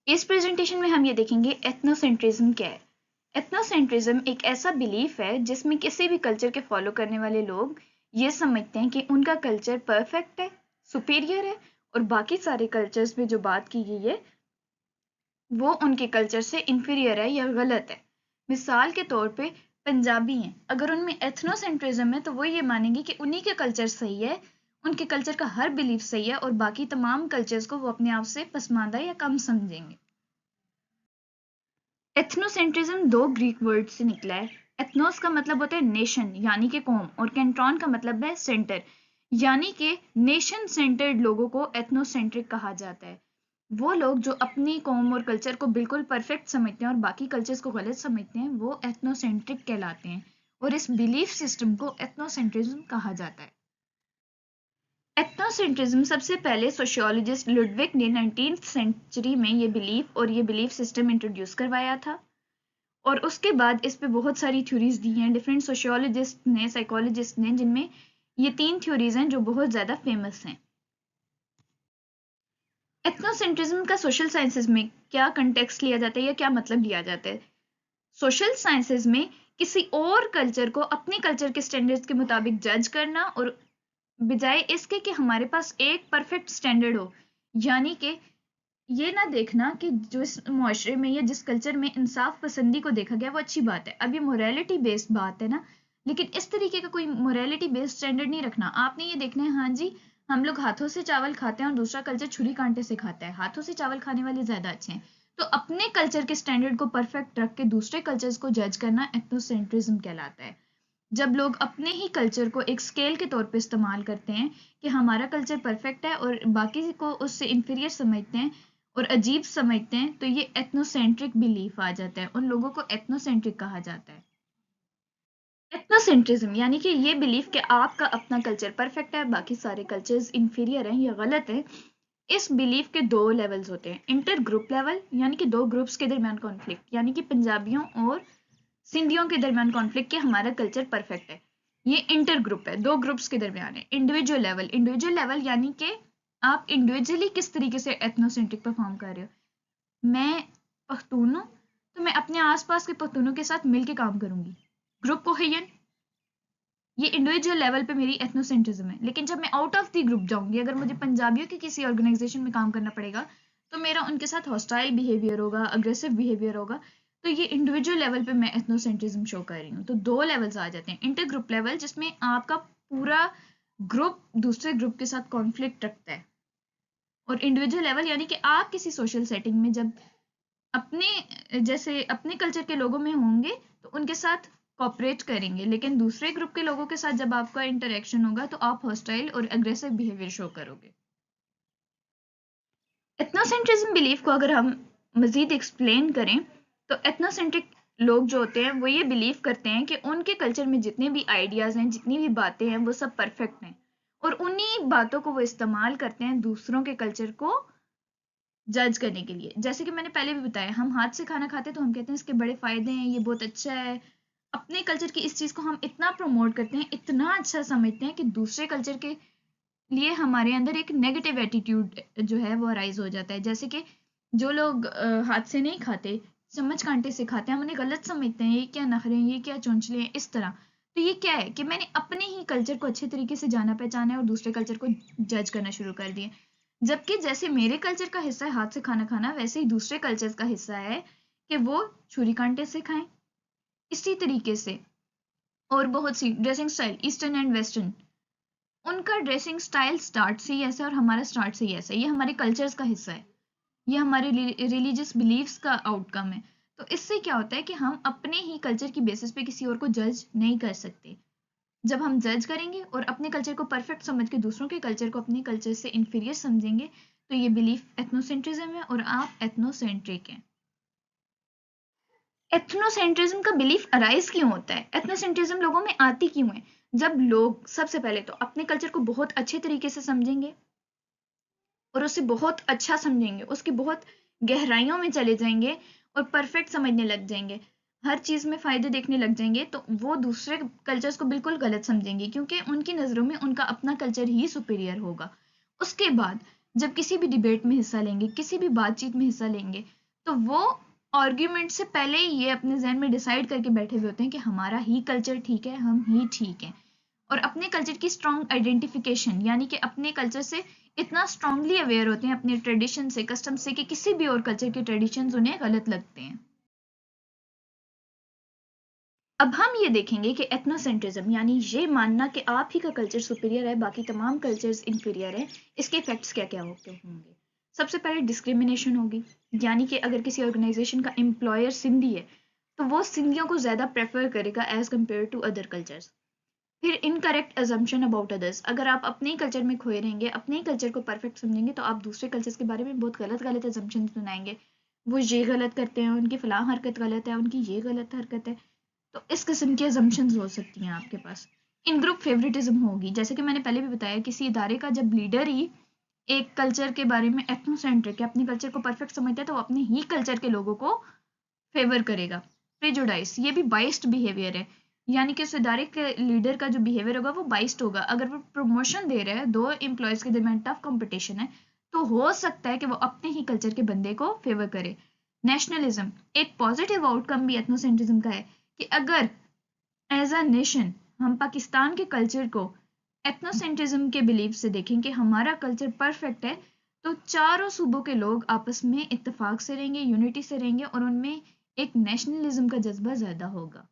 इस प्रेजेंटेशन में हम ये देखेंगे एथनोसेंट्रिज्म क्या है। एथनोसेंट्रिज्म एक ऐसा बिलीफ है जिसमें किसी भी कल्चर के फॉलो करने वाले लोग ये समझते हैं कि उनका कल्चर परफेक्ट है, सुपीरियर है और बाकी सारे कल्चर्स में जो बात की गई है वो उनके कल्चर से इंफीरियर है या गलत है। मिसाल के तौर पे पंजाबी हैं, अगर उनमें एथनोसेंट्रिज्म है तो वो ये मानेंगे कि उन्हीं के कल्चर सही है, उनके कल्चर का हर बिलीफ सही है और बाकी तमाम कल्चर्स को वो अपने आप से पसमानदा या कम समझेंगे। एथनोसेंट्रिज्म दो ग्रीक वर्ड से निकला है। एथनोस का मतलब होता है नेशन यानी कि कौम और कैंट्रॉन का मतलब है सेंटर यानी कि नेशन सेंटर्ड लोगों को एथनोसेंट्रिक कहा जाता है। वो लोग जो अपनी कौम और कल्चर को बिल्कुल परफेक्ट समझते हैं और बाकी कल्चर्स को गलत समझते हैं वो एथनोसेंट्रिक कहलाते हैं और इस बिलीफ सिस्टम को एथनोसेंट्रिज्म कहा जाता है। एथनोसेंट्रिज्म सबसे पहले सोशियोलॉजिस्ट लुडविग ने 19th सेंचुरी में ये बिलीफ सिस्टम इंट्रोड्यूस करवाया था और उसके बाद इस पे बहुत सारी थ्योरीज दी हैं डिफरेंट सोशियोलॉजिस्ट ने, साइकोलॉजिस्ट ने, जिनमें ये 3 थ्योरीज हैं जो बहुत ज़्यादा फेमस हैं। एथनोसेंट्रिज्म का सोशल साइंसेज में क्या कंटेक्स्ट लिया जाता है या क्या मतलब लिया जाता है? सोशल साइंसेज में किसी और कल्चर को अपने कल्चर के स्टैंडर्ड्स के मुताबिक जज करना और बजाय इसके कि हमारे पास एक परफेक्ट स्टैंडर्ड हो, यानी कि ये ना देखना कि जो इस मुआशरे में या जिस कल्चर में इंसाफ पसंदी को देखा गया वो अच्छी बात है, अब ये मोरालिटी बेस्ड बात है ना, लेकिन इस तरीके का कोई मोरालिटी बेस्ड स्टैंडर्ड नहीं रखना। आपने ये देखना है, हाँ जी हम लोग हाथों से चावल खाते हैं और दूसरा कल्चर छुरी कांटे से खाता है, हाथों से चावल खाने वाले ज्यादा अच्छे हैं, तो अपने कल्चर के स्टैंडर्ड को परफेक्ट रख के दूसरे कल्चर्स को जज करना एथनोसेंट्रिज्म कहलाता है। जब लोग अपने ही कल्चर को एक स्केल के तौर पे इस्तेमाल करते हैं कि हमारा कल्चर परफेक्ट है और बाकी को उससे इंफीरियर समझते हैं और अजीब समझते हैं, तो ये एथनोसेंट्रिक बिलीफ आ जाता है, उन लोगों को एथनोसेंट्रिक कहा जाता है। एथनोसेंट्रिज्म यानी कि ये बिलीफ कि आपका अपना कल्चर परफेक्ट है, बाकी सारे कल्चर्स इंफीरियर हैं या गलत है। इस बिलीफ के दो लेवल्स होते हैं, इंटर ग्रुप लेवल यानी कि दो ग्रुप्स के दरमियान कॉन्फ्लिक्ट, यानी कि पंजाबियों और सिंधियों के दरमियान कॉन्फ्लिक्ट कि हमारा कल्चर परफेक्ट है, ये इंटर ग्रुप है, दो ग्रुप्स के दरमियान है। इंडिविजुअल लेवल यानी कि आप इंडिविजुअली किस तरीके से एथनोसेंट्रिक परफॉर्म कर रहे हो। मैं पख्तून हूँ तो मैं अपने आसपास के पख्तूनों के साथ मिलकर काम करूंगी, ग्रुप कोहेजन, ये इंडिविजुअल लेवल पे मेरी एथनोसेंट्रिज्म है। लेकिन जब मैं आउट ऑफ द ग्रुप जाऊंगी, अगर मुझे पंजाबियों की किसी ऑर्गेनाइजेशन में काम करना पड़ेगा तो मेरा उनके साथ हॉस्टाइल बिहेवियर होगा, अग्रेसिव बिहेवियर होगा, तो ये इंडिविजुअल लेवल पे मैं एथनोसेंट्रिज्म शो कर रही हूँ। तो दो लेवल्स आ जाते हैं, इंटर ग्रुप लेवल जिसमें आपका पूरा ग्रुप दूसरे ग्रुप के साथ कॉन्फ्लिक्ट रखता है, और इंडिविजुअल लेवल यानी कि आप किसी सोशल सेटिंग में जब अपने कल्चर के लोगों में होंगे तो उनके साथ कॉपरेट करेंगे, लेकिन दूसरे ग्रुप के लोगों के साथ जब आपका इंटरेक्शन होगा तो आप हॉस्टाइल और अग्रेसिव बिहेवियर शो करोगे। एथनोसेंट्रिज्म बिलीफ को अगर हम मजीद एक्सप्लेन करें तो एथनोसेंट्रिक लोग जो होते हैं वो ये बिलीव करते हैं कि उनके कल्चर में जितने भी आइडियाज हैं, जितनी भी बातें हैं, वो सब परफेक्ट हैं और उन्हीं बातों को वो इस्तेमाल करते हैं दूसरों के कल्चर को जज करने के लिए। जैसे कि मैंने पहले भी बताया, हम हाथ से खाना खाते हैं तो हम कहते हैं इसके बड़े फायदे हैं, ये बहुत अच्छा है। अपने कल्चर की इस चीज को हम इतना प्रमोट करते हैं, इतना अच्छा समझते हैं कि दूसरे कल्चर के लिए हमारे अंदर एक नेगेटिव एटीट्यूड जो है वो अराइज हो जाता है। जैसे कि जो लोग हाथ से नहीं खाते, चम्मच कांटे से खाते हैं, हम उन्हें गलत समझते हैं, ये क्या नखरे हैं, ये क्या चोंचले हैं, इस तरह। तो ये क्या है कि मैंने अपने ही कल्चर को अच्छे तरीके से जाना पहचाना है और दूसरे कल्चर को जज करना शुरू कर दिया। जबकि जैसे मेरे कल्चर का हिस्सा है हाथ से खाना खाना, वैसे ही दूसरे कल्चर का हिस्सा है कि वो छुरी कांटे से खाएं। इसी तरीके से और बहुत सी dressing style, eastern and western, उनका ड्रेसिंग स्टाइल स्टार्ट से ही ऐसा है और हमारा स्टार्ट से ही ऐसा है। ये हमारे कल्चर्स का हिस्सा है, ये हमारे रिलीजियस बिलीव्स का आउटकम है। तो इससे क्या होता है कि हम अपने ही कल्चर की बेसिस पे किसी और को जज नहीं कर सकते। जब हम जज करेंगे और अपने कल्चर को परफेक्ट समझ के दूसरों के कल्चर को अपने कल्चर से इंफीरियर समझेंगे तो ये बिलीफ एथनोसेंट्रिज्म है और आप एथनोसेंट्रिक हैं। एथनोसेंट्रिज्म का बिलीफ अराइज क्यों होता है, एथनोसेंट्रिज्म लोगों में आती क्यों है? जब लोग सबसे पहले तो अपने कल्चर को बहुत अच्छे तरीके से समझेंगे और उसे बहुत अच्छा समझेंगे, उसकी बहुत गहराइयों में चले जाएंगे और परफेक्ट समझने लग जाएंगे, हर चीज में फायदे देखने लग जाएंगे, तो वो दूसरे कल्चर्स को बिल्कुल गलत समझेंगे क्योंकि उनकी नजरों में उनका अपना कल्चर ही सुपीरियर होगा। उसके बाद जब किसी भी डिबेट में हिस्सा लेंगे, किसी भी बातचीत में हिस्सा लेंगे, तो वो आर्ग्यूमेंट से पहले ही ये अपने जहन में डिसाइड करके बैठे हुए होते हैं कि हमारा ही कल्चर ठीक है, हम ही ठीक हैं। और अपने कल्चर की स्ट्रॉन्ग आइडेंटिफिकेशन, यानी कि अपने कल्चर से इतना स्ट्रांगली अवेयर होते हैं, अपने ट्रेडिशन से, कस्टम से, कि किसी भी और कल्चर के ट्रेडिशंस उन्हें गलत लगते हैं। अब हम ये देखेंगे कि एथनोसेंट्रिज्म, यानी ये मानना कि आप ही का कल्चर सुपीरियर है, बाकी तमाम कल्चर्स इंफीरियर हैं, इसके इफेक्ट्स क्या क्या होंगे। सबसे पहले डिस्क्रिमिनेशन होगी, यानी कि अगर किसी ऑर्गेनाइजेशन का एम्प्लॉयर सिंधी है तो वो सिंधियों को ज़्यादा प्रेफर करेगा as compare to other cultures. फिर इनकरेक्ट अजम्पशन अबाउट अदर्स, अगर आप अपने ही कल्चर में खोए रहेंगे, अपने ही कल्चर को परफेक्ट समझेंगे, तो आप दूसरे कल्चर्स के बारे में बहुत गलत गलत अजम्पशन बनाएंगे। वो ये गलत करते हैं, उनकी फलां हरकत गलत है, उनकी ये गलत हरकत है। तो इस किस्म की अजम्पशंस हो सकती हैं आपके पास। इन ग्रुप फेवरेटिज्म होगी, जैसे कि मैंने पहले भी बताया, किसी इदारे का जब लीडर ही एक कल्चर के बारे में एथनोसेंट्रिक है, अपने कल्चर को परफेक्ट समझता है, तो वो अपने ही कल्चर के लोगों को फेवर करेगा। प्रेजुडाइस, ये भी बाइस्ड बिहेवियर है, यानी कि उस इदारे के लीडर का जो बिहेवियर होगा वो बाइस्ड होगा। अगर वो प्रमोशन दे रहा है, दो एम्प्लॉयज के दरमियान टफ कंपटीशन है, तो हो सकता है कि वो अपने ही कल्चर के बंदे को फेवर करे। नेशनलिज्म, एक पॉजिटिव आउटकम भी एथनोसेंट्रिज्म का है कि अगर एज अ नेशन हम पाकिस्तान के कल्चर को एथनोसेंट्रिज्म के बिलीव से देखें कि हमारा कल्चर परफेक्ट है, तो चारों सूबों के लोग आपस में इत्तेफाक से रहेंगे, यूनिटी से रहेंगे, और उनमें एक नेशनलिज्म का जज्बा ज्यादा होगा।